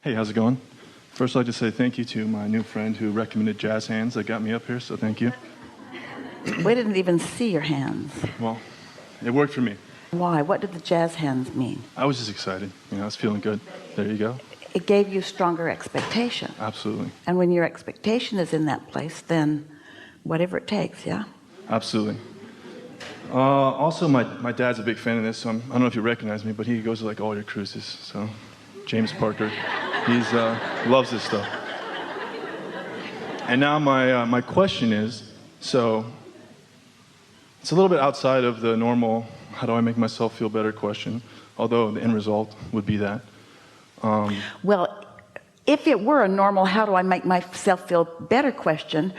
Hey, how's it going? First, I'd like to say thank you to my new friend who recommended jazz hands that got me up here, so thank you. We didn't even see your hands. Well, it worked for me. Why? What did the jazz hands mean? I was just excited. I was feeling good. There you go. It gave you stronger expectation. Absolutely. And when your expectation is in that place, then whatever it takes, yeah? Absolutely. Also, my dad's a big fan of this, so I don't know if you recognize me, but he goes to like all your cruises, so James Parker. He's loves this stuff. And now my question is, so it's a little bit outside of the normal how do I make myself feel better question, although the end result would be that. Well, if it were a normal how do I make myself feel better question,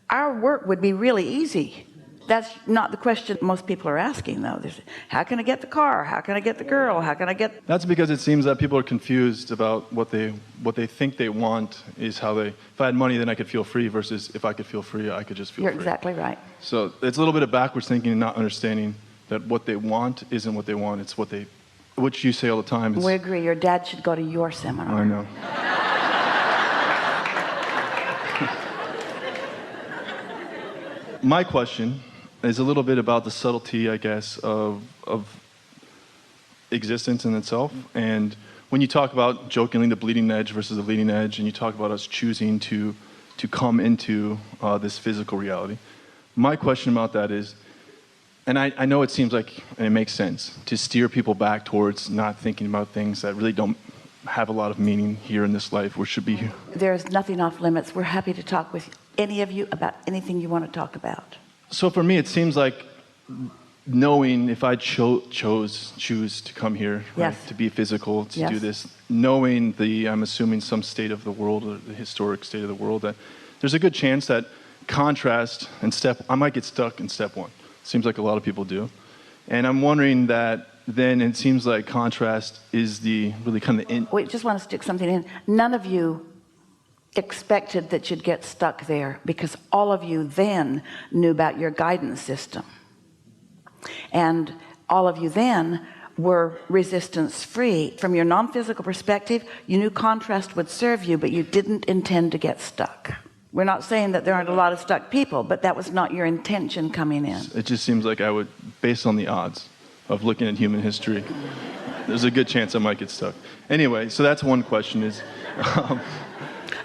our work would be really easy. That's not the question most people are asking, though. How can I get the car? How can I get the girl? How can I get... That's because it seems that people are confused about what they think they want is how they... If I had money, then I could feel free, versus if I could feel free, I could just feel free. You're exactly right. So it's a little bit of backwards thinking and not understanding that what they want isn't what they want. It's what they... Which you say all the time. We agree. Your dad should go to your seminar. I know. My question is a little bit about the subtlety, I guess, of existence in itself. And when you talk about jokingly the bleeding edge versus the leading edge, and you talk about us choosing to come into this physical reality, my question about that is, and I know it seems like, and it makes sense, to steer people back towards not thinking about things that really don't have a lot of meaning here in this life, or should be here. There's nothing off limits. We're happy to talk with any of you about anything you want to talk about. So for me, it seems like knowing if I choose to come here, yes, right, to be physical, to yes, do this, knowing I'm assuming some state of the world, or the historic state of the world, that there's a good chance that contrast and I might get stuck in step one. Seems like a lot of people do. And I'm wondering that then it seems like contrast is the really kind of Wait, just want to stick something in. None of you expected that you'd get stuck there, because all of you then knew about your guidance system, and all of you then were resistance free. From your non-physical perspective, you knew contrast would serve you, but you didn't intend to get stuck. We're not saying that there aren't a lot of stuck people, but that was not your intention coming in. It just seems like I would, based on the odds of looking at human history, there's a good chance I might get stuck. Anyway, so that's one question is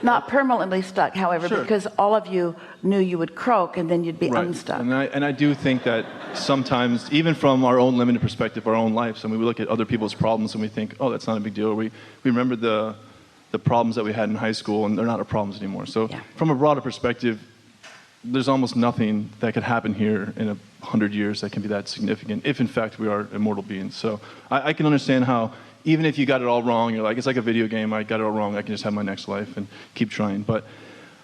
not permanently stuck, however, sure, because all of you knew you would croak and then you'd be right, unstuck. And I do think that sometimes, even from our own limited perspective, our own lives, I mean, we look at other people's problems and we think, oh, that's not a big deal. We remember the problems that we had in high school, and they're not our problems anymore. So yeah, from a broader perspective, there's almost nothing that could happen here in 100 years that can be that significant, if in fact we are immortal beings. So I can understand how, even if you got it all wrong, you're like, it's like a video game, I got it all wrong, I can just have my next life and keep trying. But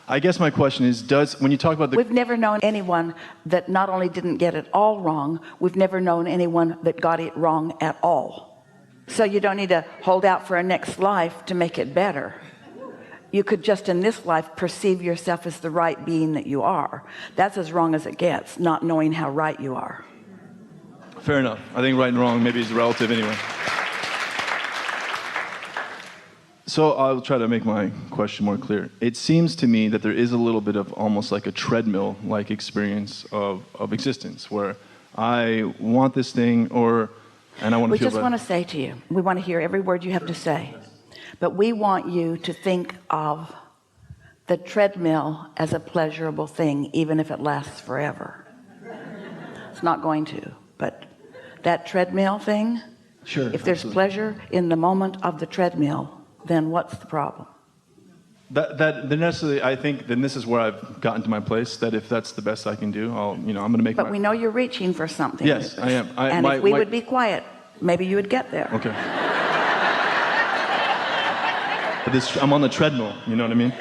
I guess my question is, when you talk about the... We've never known anyone that not only didn't get it all wrong, we've never known anyone that got it wrong at all. So you don't need to hold out for a next life to make it better. You could just in this life perceive yourself as the right being that you are. That's as wrong as it gets, not knowing how right you are. Fair enough. I think right and wrong maybe is relative anyway. So I'll try to make my question more clear. It seems to me that there is a little bit of almost like a treadmill-like experience of existence, where I want this thing, and I want to feel better. We just want to say to you, we want to hear every word you have to say, but we want you to think of the treadmill as a pleasurable thing, even if it lasts forever. It's not going to, but that treadmill thing, sure, if there's absolutely, pleasure in the moment of the treadmill, then what's the problem? I think then this is where I've gotten to my place, that if that's the best I can do, I'm going to make But we know you're reaching for something. Yes, I am. And if we would be quiet, maybe you would get there. Okay. But I'm on the treadmill, you know what I mean?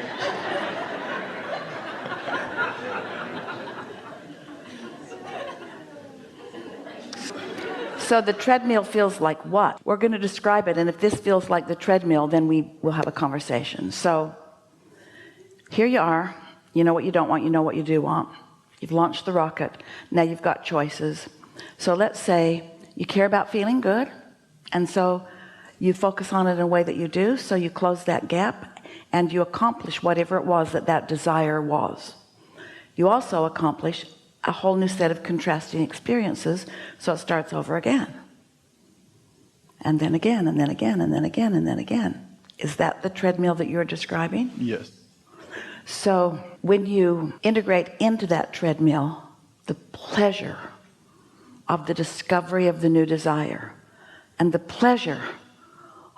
So the treadmill feels like what? We're going to describe it, and if this feels like the treadmill, then we will have a conversation. So here you are. You know what you don't want, you know what you do want. You've launched the rocket. Now you've got choices. So let's say you care about feeling good, and so you focus on it in a way that you do, so you close that gap and you accomplish whatever it was that that desire was. You also accomplish a whole new set of contrasting experiences, so it starts over again, and then again, and then again, and then again, and then again. Is that the treadmill that you're describing? Yes. So when you integrate into that treadmill the pleasure of the discovery of the new desire, and the pleasure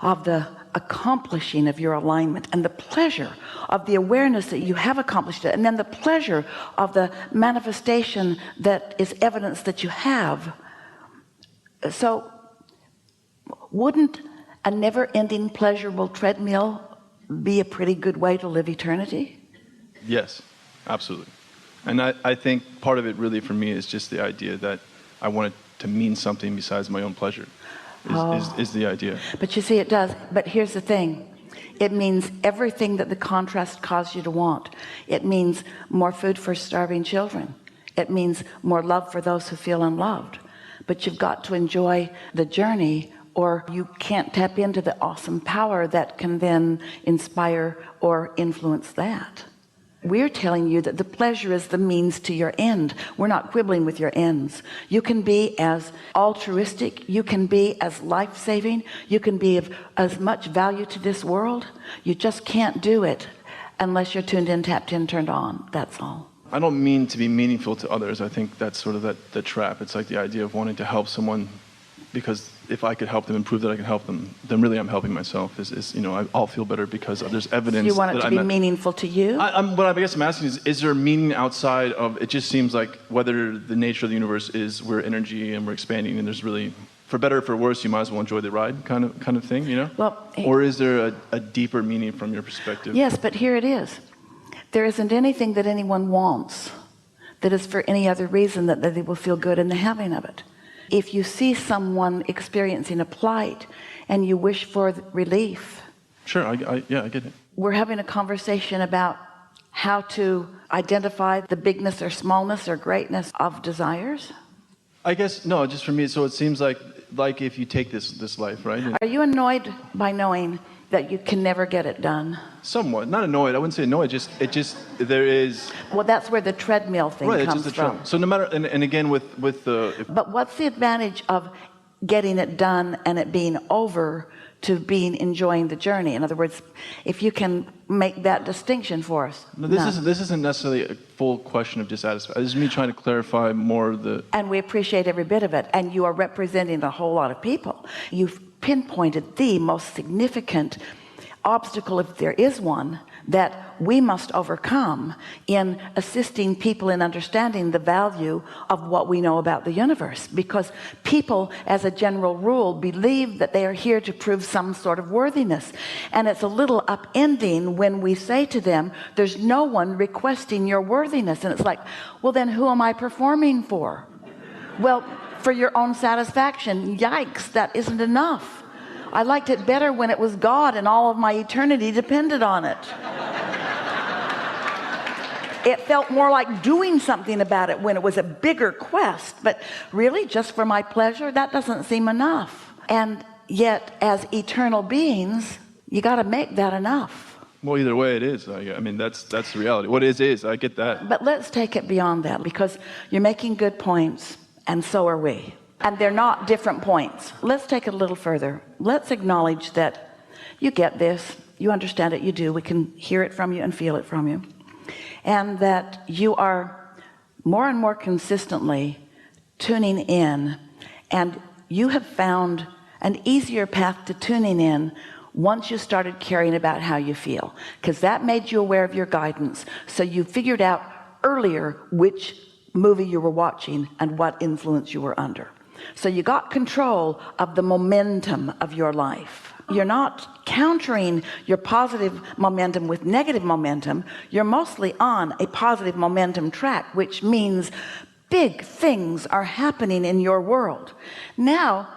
of the accomplishing of your alignment, and the pleasure of the awareness that you have accomplished it, and then the pleasure of the manifestation that is evidence that you have. So wouldn't a never-ending pleasurable treadmill be a pretty good way to live eternity? Yes, absolutely. And I think part of it really for me is just the idea that I want it to mean something besides my own pleasure is the idea. But you see, it does. But here's the thing. It means everything that the contrast caused you to want. It means more food for starving children. It means more love for those who feel unloved. But you've got to enjoy the journey, or you can't tap into the awesome power that can then inspire or influence that. We're telling you that the pleasure is the means to your end. We're not quibbling with your ends. You can be as altruistic, you can be as life-saving, you can be of as much value to this world. You just can't do it unless you're tuned in, tapped in, turned on. That's all. I don't mean to be meaningful to others. I think that's sort of the trap. It's like the idea of wanting to help someone, because if I could help them and prove that I can help them, then really I'm helping myself. I'll feel better because there's evidence. So you want it to be meaningful to you? What I guess I'm asking is there meaning outside of, it just seems like whether the nature of the universe is we're energy and we're expanding, and there's really, for better or for worse, you might as well enjoy the ride kind of thing, you know? Well, or is there a deeper meaning from your perspective? Yes, but here it is. There isn't anything that anyone wants that is for any other reason that they will feel good in the having of it. If you see someone experiencing a plight and you wish for relief. Sure, I get it. We're having a conversation about how to identify the bigness or smallness or greatness of desires. I guess, no, just for me, so it seems like if you take this life, right? Are you annoyed by knowing that you can never get it done? Somewhat, not annoyed. I wouldn't say annoyed. There is. Well, that's where the treadmill thing comes from. So no matter, and again with the. But what's the advantage of getting it done and it being over to being enjoying the journey? In other words, if you can make that distinction for us. No, this isn't necessarily a full question of dissatisfaction. This is me trying to clarify more the. And we appreciate every bit of it. And you are representing a whole lot of people. You've pinpointed the most significant obstacle, if there is one, that we must overcome in assisting people in understanding the value of what we know about the universe. Because people, as a general rule, believe that they are here to prove some sort of worthiness. And it's a little upending when we say to them, there's no one requesting your worthiness. And it's like, well, then who am I performing for? Well, for your own satisfaction. Yikes, that isn't enough. I liked it better when it was God and all of my eternity depended on it. It felt more like doing something about it when it was a bigger quest. But really, just for my pleasure, that doesn't seem enough. And yet, as eternal beings, you got to make that enough. Well, either way it is. I mean, that's the reality. What is. I get that. But let's take it beyond that, because you're making good points, and so are we. And they're not different points. Let's take it a little further. Let's acknowledge that you get this, you understand it, you do. We can hear it from you and feel it from you. And that you are more and more consistently tuning in, and you have found an easier path to tuning in once you started caring about how you feel, because that made you aware of your guidance. So you figured out earlier which movie you were watching and what influence you were under. So you got control of the momentum of your life. You're not countering your positive momentum with negative momentum. You're mostly on a positive momentum track, which means big things are happening in your world. Now,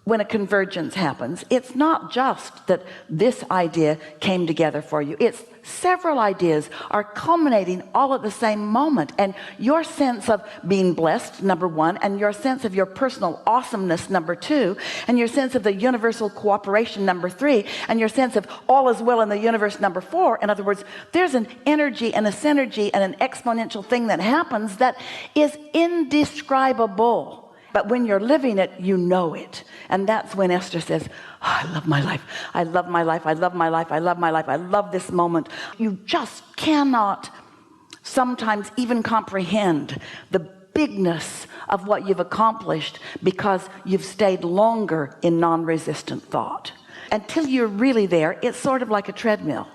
when a convergence happens, it's not just that this idea came together for you. It's several ideas are culminating all at the same moment, and your sense of being blessed, number one, and your sense of your personal awesomeness, number two, and your sense of the universal cooperation, number three, and your sense of all is well in the universe, number four. In other words, there's an energy and a synergy and an exponential thing that happens that is indescribable. But when you're living it, you know it. And that's when Esther says, oh, I love my life. I love my life. I love my life. I love my life. I love this moment. You just cannot sometimes even comprehend the bigness of what you've accomplished because you've stayed longer in non-resistant thought. Until you're really there, it's sort of like a treadmill.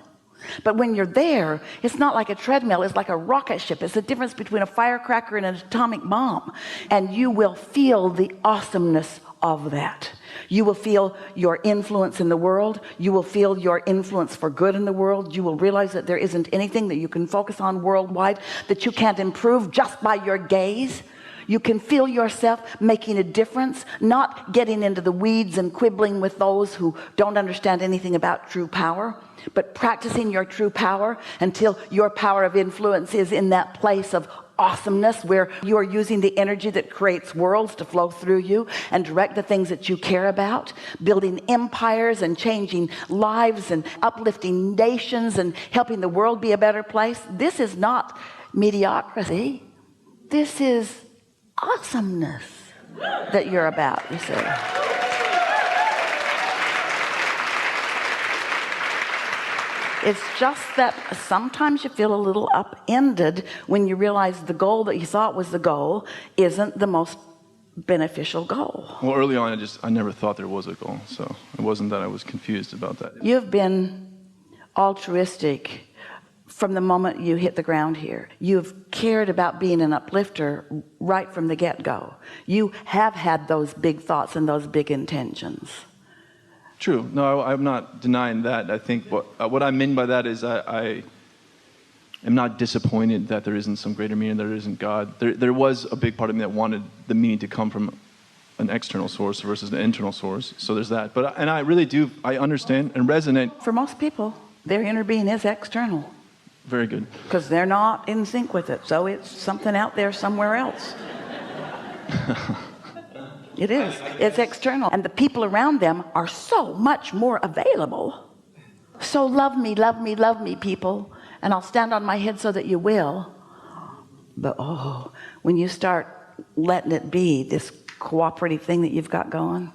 But when you're there, it's not like a treadmill, it's like a rocket ship. It's the difference between a firecracker and an atomic bomb. And you will feel the awesomeness of that. You will feel your influence in the world. You will feel your influence for good in the world. You will realize that there isn't anything that you can focus on worldwide that you can't improve just by your gaze. You can feel yourself making a difference, not getting into the weeds and quibbling with those who don't understand anything about true power, but practicing your true power until your power of influence is in that place of awesomeness where you are using the energy that creates worlds to flow through you and direct the things that you care about, building empires and changing lives and uplifting nations and helping the world be a better place. This is not mediocrity. This is awesomeness that you're about, you see. It's just that sometimes you feel a little upended when you realize the goal that you thought was the goal isn't the most beneficial goal. Well, early on, I never thought there was a goal, so it wasn't that I was confused about that. You've been altruistic from the moment you hit the ground here. You've cared about being an uplifter right from the get-go. You have had those big thoughts and those big intentions. True. No, I'm not denying that. I think what I mean by that is I am not disappointed that there isn't some greater meaning, there isn't God. There was a big part of me that wanted the meaning to come from an external source versus an internal source. So there's that. And I really do, I understand and resonate. For most people, their inner being is external. Very good. Because they're not in sync with it. So it's something out there somewhere else. It is. It's external. And the people around them are so much more available. So love me, love me, love me, people. And I'll stand on my head so that you will. But oh, when you start letting it be this cooperative thing that you've got going.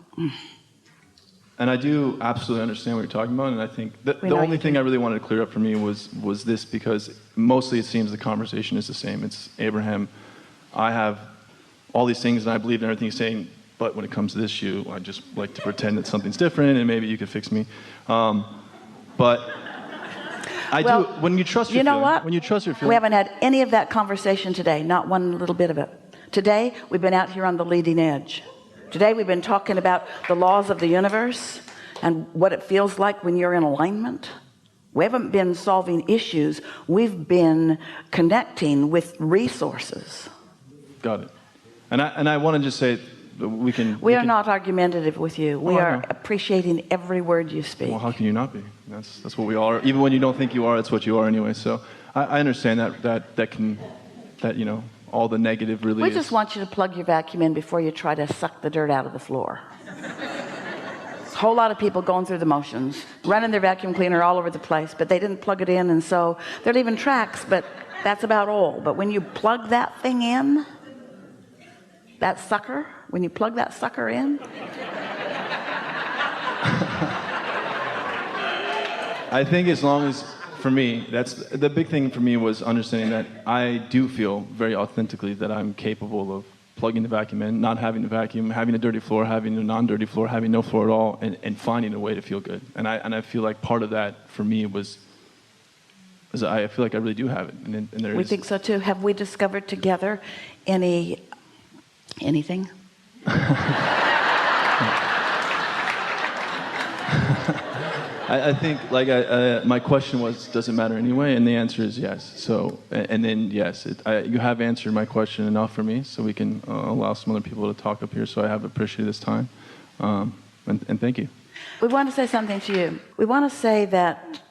And I do absolutely understand what you're talking about, and I think the only thing I really wanted to clear up for me was this, because mostly it seems the conversation is the same. It's Abraham, I have all these things and I believe in everything he's saying, but when it comes to this issue, I just like to pretend that something's different and maybe you could fix me. But I do, when you trust your feeling. You know what? When you trust your feeling. We haven't had any of that conversation today, not one little bit of it. Today, we've been out here on the leading edge. Today we've been talking about the laws of the universe and what it feels like when you're in alignment. We haven't been solving issues. We've been connecting with resources. Got it. And I want to just say we are not argumentative with you. We are appreciating every word you speak. Well, how can you not be? That's what we all are. Even when you don't think you are, it's what you are anyway. So I understand that you know, all the negative really We just want you to plug your vacuum in before you try to suck the dirt out of the floor. A whole lot of people going through the motions, running their vacuum cleaner all over the place, but they didn't plug it in, and so they're leaving tracks, but that's about all. But when you plug that thing in, that sucker, when you plug that sucker in, I think as long as, for me, that's the big thing for me, was understanding that I do feel very authentically that I'm capable of plugging the vacuum in, not having a vacuum, having a dirty floor, having a non-dirty floor, having no floor at all, and finding a way to feel good. And I feel like part of that for me was I feel like I really do have it. And there we think so too. Have we discovered together anything? I think, like, my question was, does it matter anyway? And the answer is yes. So, and then yes, you have answered my question enough for me, so we can allow some other people to talk up here. So I have appreciated this time. And thank you. We want to say something to you. We want to say that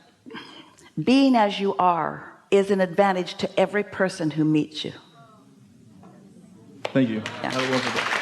being as you are is an advantage to every person who meets you. Thank you. Yeah. Have a wonderful day.